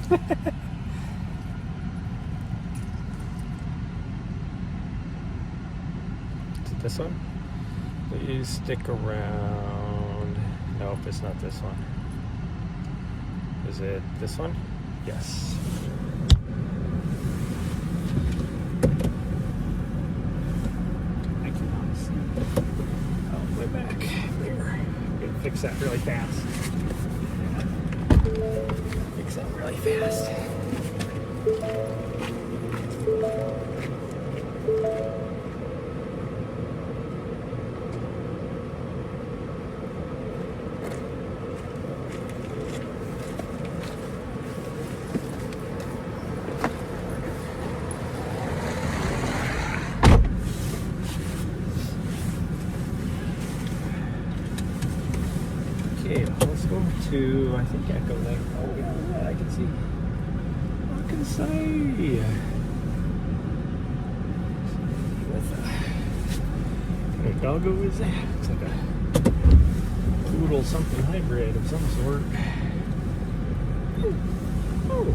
Is it this one? Please stick around. Nope, it's not this one. Is it this one? Yes. I cannot see. Oh, way back there. I'm gonna fix that really fast. Fix that really fast. Okay, let's go to, I think, Echo Lake. Oh, yeah, I can see. I can see. What kind of doggo is that? It's like a poodle something hybrid of some sort. Oh.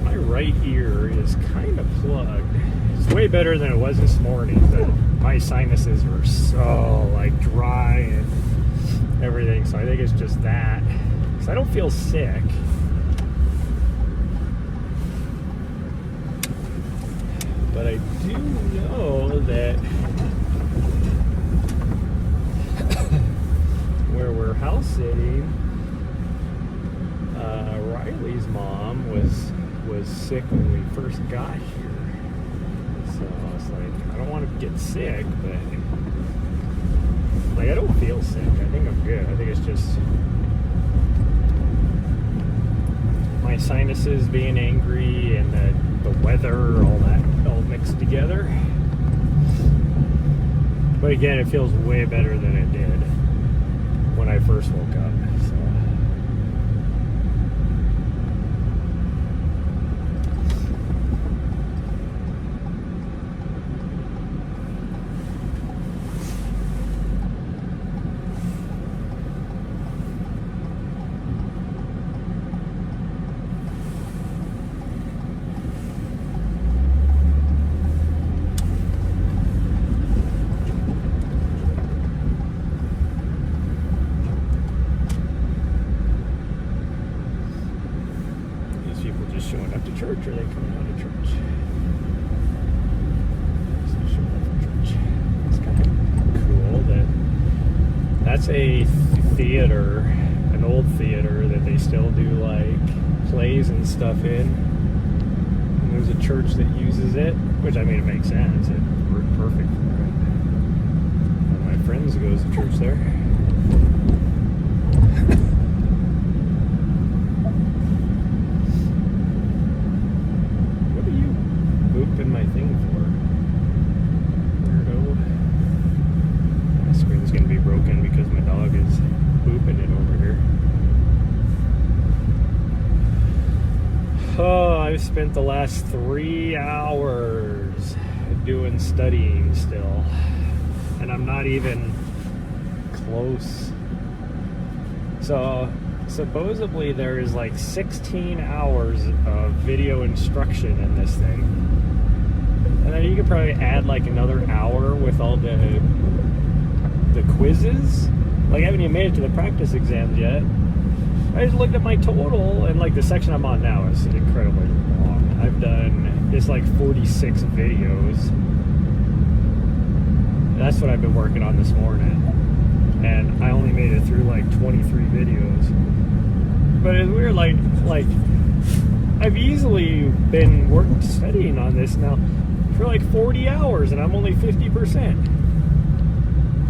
My right ear is kind of plugged. It's way better than it was this morning, but my sinuses were so like dry and everything, so I think it's just that. Because I don't feel sick. But I do know that where we're house sitting, Riley's mom was sick when we first got here. So I was like, I don't want to get sick, but like I don't feel sick. I think I'm good. I think it's just my sinuses being angry and the weather, all that all mixed together. But again, it feels way better than it did when I first woke up. So. Showing up to church, or are they coming out of church? So showing up for church. It's kind of cool that's a theater, an old theater that they still do like plays and stuff in. And there's a church that uses it, which I mean it makes sense. It worked perfect for it. One of my friends goes to church there. In my thing for weirdo. My screen's gonna be broken because my dog is booping it over here. Oh, I've spent the last 3 hours doing studying still, and I'm not even close. So supposedly there is like 16 hours of video instruction in this thing. And then you could probably add like another hour with all the quizzes. Like I haven't even made it to the practice exams yet. I just looked at my total, and like the section I'm on now is incredibly long. I've done, it's like 46 videos. That's what I've been working on this morning. And I only made it through like 23 videos. But it's weird, like I've easily been studying on this now for like 40 hours, and I'm only 50%.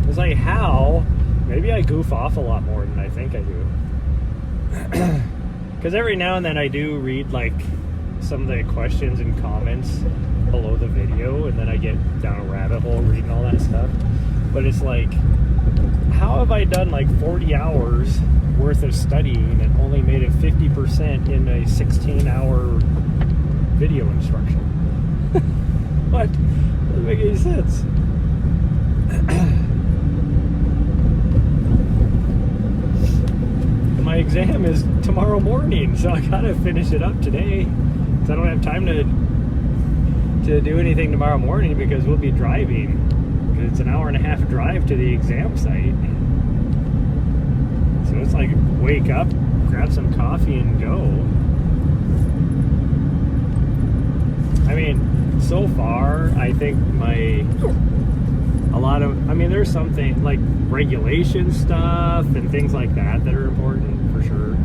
It's like, how? Maybe I goof off a lot more than I think I do. Because every now and then I do read like some of the questions and comments below the video, and then I get down a rabbit hole reading all that stuff. But it's like, how have I done like 40 hours worth of studying and only made it 50% in a 16-hour video instruction? What? Doesn't make any sense. exam is tomorrow morning, so I gotta finish it up today, because I don't have time to do anything tomorrow morning, because we'll be driving, because it's an hour and a half drive to the exam site. So it's like wake up, grab some coffee, and go. I mean, so far, I think there's something like regulation stuff and things like that that are important for sure.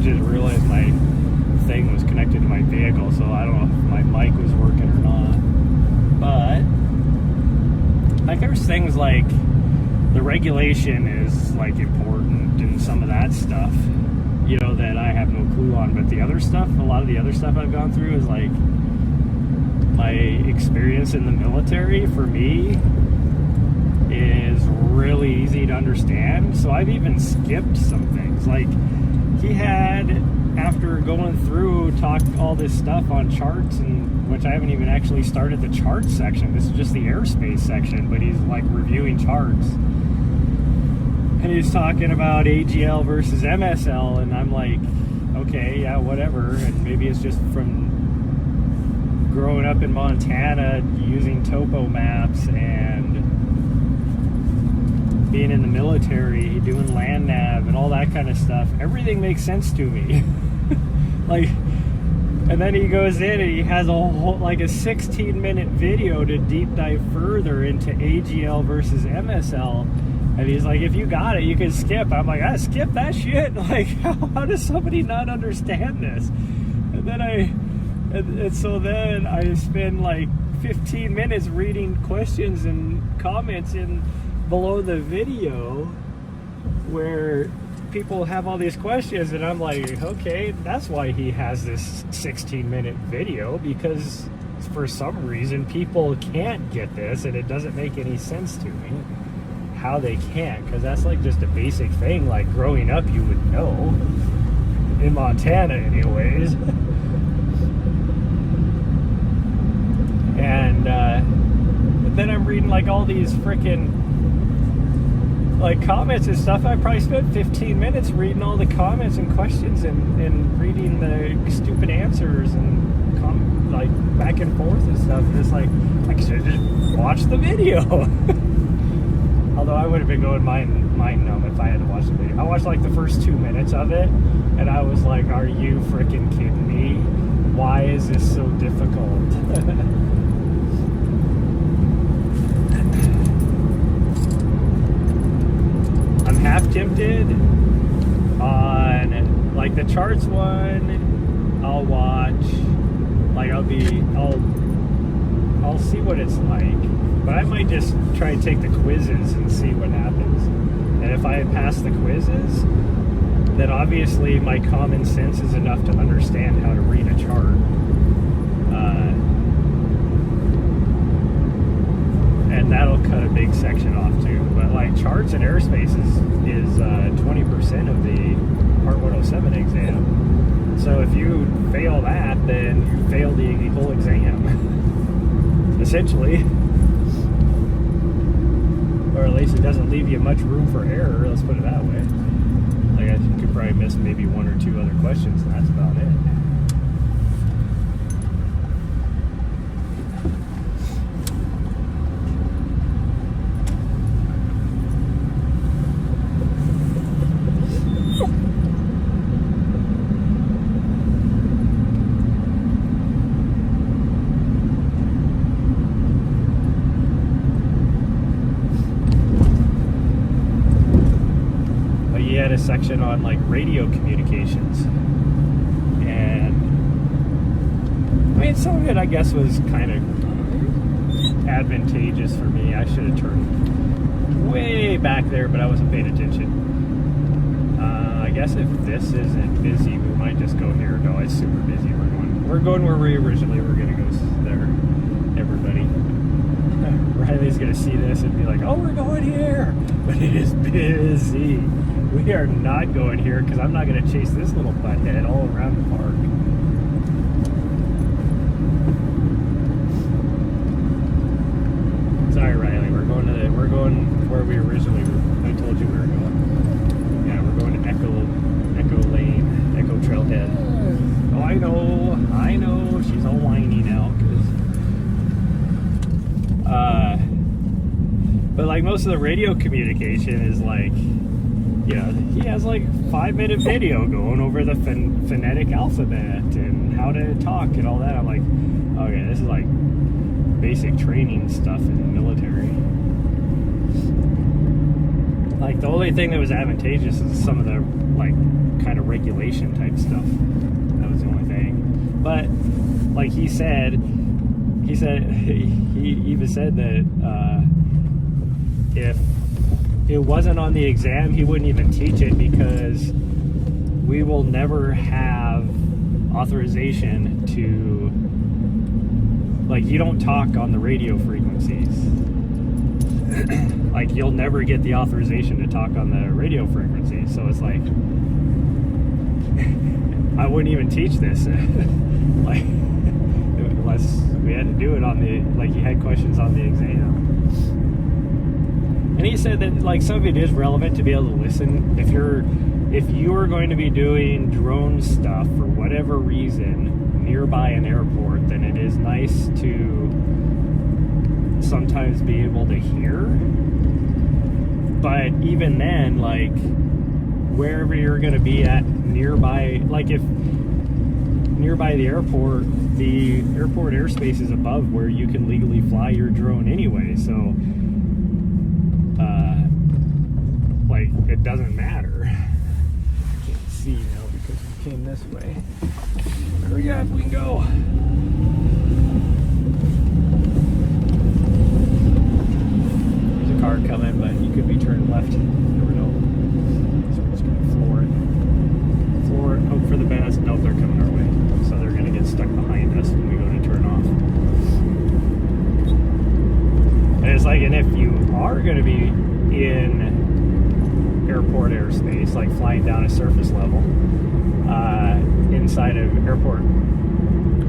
Just realized my thing was connected to my vehicle, so I don't know if my mic was working or not. But like, there's things like the regulation is like important and some of that stuff, you know, that I have no clue on. But the other stuff, a lot of the other stuff I've gone through is like my experience in the military, for me, is really easy to understand. So I've even skipped some things. Like, he had, after going through, talked all this stuff on charts, and which I haven't even actually started the charts section. This is just the airspace section, but he's like reviewing charts. And he's talking about AGL versus MSL, and I'm like, okay, yeah, whatever. And maybe it's just from growing up in Montana, using topo maps, and being in the military, doing land nav and all that kind of stuff. Everything makes sense to me. Like, and then he goes in and he has a whole, like a 16-minute video to deep dive further into AGL versus MSL. And he's like, if you got it, you can skip. I'm like, I skip that shit. Like, how does somebody not understand this? And then so then I spend like 15 minutes reading questions and comments in below the video where people have all these questions, and I'm like, okay, that's why he has this 16-minute video, because for some reason people can't get this, and it doesn't make any sense to me how they can't, because that's like just a basic thing. Like, growing up, you would know, in Montana anyways. And but then I'm reading like all these freaking like comments and stuff. I probably spent 15 minutes reading all the comments and questions and reading the stupid answers and like back and forth and stuff. And it's like, I should have just watched the video. Although I would have been going mind numb if I had to watch the video. I watched like the first 2 minutes of it, and I was like, are you freaking kidding me? Why is this so difficult? I'm half tempted on like the charts one. I'll watch. Like, I'll see what it's like. But I might just try and take the quizzes and see what happens. And if I pass the quizzes, then obviously my common sense is enough to understand how to read a chart. And that'll cut a big section off too. But like, charts and airspace is 20% of the Part 107 exam. So if you fail that, then you fail the whole exam. Essentially. Or at least it doesn't leave you much room for error, let's put it that way. Like, I could probably miss maybe one or two other questions, and that's about it. A section on like radio communications, and I mean, some of it I guess was kind of advantageous for me. I should have turned way back there, but I wasn't paying attention. I guess if this isn't busy, we might just go here. No, it's super busy. We're going where we originally were gonna go there. Everybody, Riley's gonna see this and be like, oh, we're going here, but it is busy. We are not going here, because I'm not going to chase this little butthead all around the park. going where we originally were. I told you we were going. Yeah, we're going to Echo Lane, Echo Trailhead. Oh, I know. She's all whiny now. But like most of the radio communication is like, you know, he has like 5-minute video going over the phonetic alphabet and how to talk and all that. I'm like, okay, this is like basic training stuff in the military. Like the only thing that was advantageous is some of the like kind of regulation type stuff. That was the only thing. But like he even said that if it wasn't on the exam, he wouldn't even teach it because we will never have authorization to, like, you don't talk on the radio frequencies. Like, you'll never get the authorization to talk on the radio frequencies. So it's like, I wouldn't even teach this. Like, unless we had to do it on the, like, he had questions on the exam. And he said that like some of it is relevant to be able to listen. If you are going to be doing drone stuff for whatever reason nearby an airport, then it is nice to sometimes be able to hear. But even then, like wherever you're going to be at nearby, like if nearby the airport airspace is above where you can legally fly your drone anyway, so like it doesn't matter. I can't see now because we came this way. Hurry up, we can go. There's a car coming, but you could be turning left. You never know. So we're just gonna floor it, hope for the best. Nope, they're coming our way. So they're gonna get stuck behind us when we go to turn off. And it's like, and if you are gonna be in airport airspace, like flying down a surface level inside of airport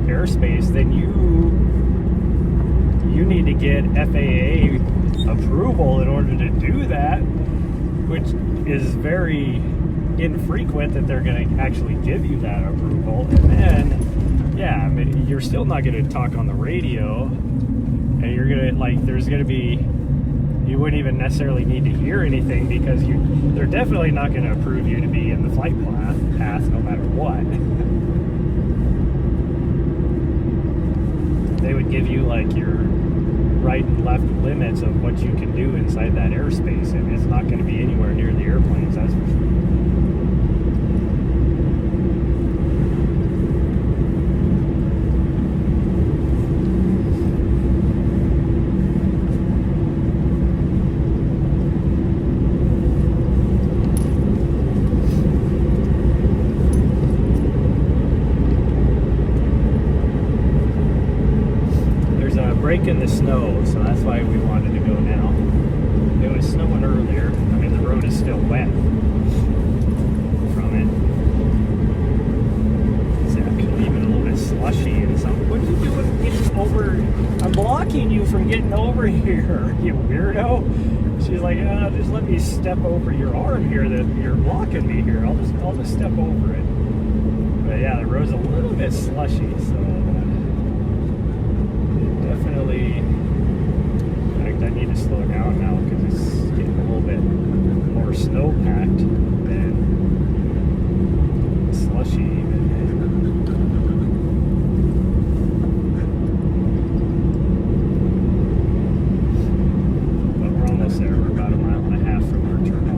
airspace, then you need to get FAA approval in order to do that, which is very infrequent that they're going to actually give you that approval. And then, yeah, I mean, you're still not going to talk on the radio, and you're going to, like, there's going to be, you wouldn't even necessarily need to hear anything because they're definitely not going to approve you to be in the flight path no matter what. They would give you like your right and left limits of what you can do inside that airspace, and it's not going to be anywhere near the airplanes, that's for sure. Break in the snow, so that's why we wanted to go now. It was snowing earlier. I mean, the road is still wet from it. It's actually even a little bit slushy and something. What are you doing getting over? I'm blocking you from getting over here, you weirdo. She's like, just let me step over your arm here that you're blocking me here. I'll just step over it. But yeah, the road's a little bit slushy, so definitely, in fact, I need to slow down now because it's getting a little bit more snow packed than slushy. But we're almost there. We're about a mile and a half from our turn off.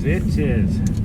bitches.